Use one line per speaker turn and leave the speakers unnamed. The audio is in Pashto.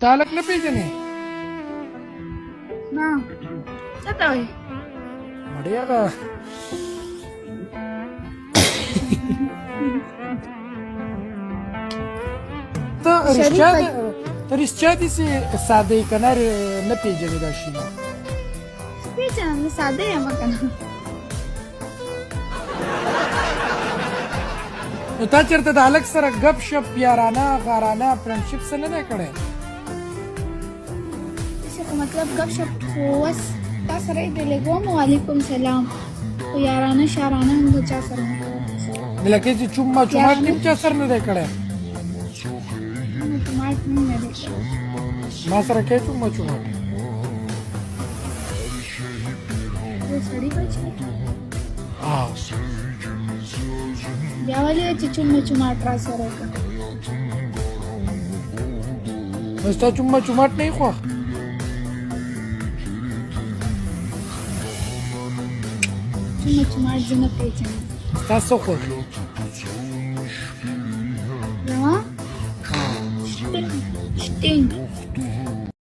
ته هلک نه پېژنې؟
نه څه ته وایي؟
مړې هغه ته رښتیا داسې ساده یې که نه نه پېژنې دا شي؟
پېژنم زه ساده یم که نه.
نو تا چېرته د هلک سره ګپ شپ یارانه غارانه فرینډشپ څه نه دی کړی؟
داسې خو مطلب ګپ شپ خو اوس تا سره یې ډېلې کوم وعلیکم سلام خو یارانه شارانه هم د چا سره نه کوم.
لکه چې چوما چوماټ نیم چا سره نه دی کړی؟
چوماټ هم نه دی کړی.
ما سره کوې چوما چوماټ؟
زه سړي بچی
ها
بیا ولې چې چوما چوماټ را سره وکړه؟
نو ستا چوما چوماټ نه یې خوښ؟
چوما چوماټ زه نه پېژنم.
ستا څه خوښ دي؟
زما شټینګ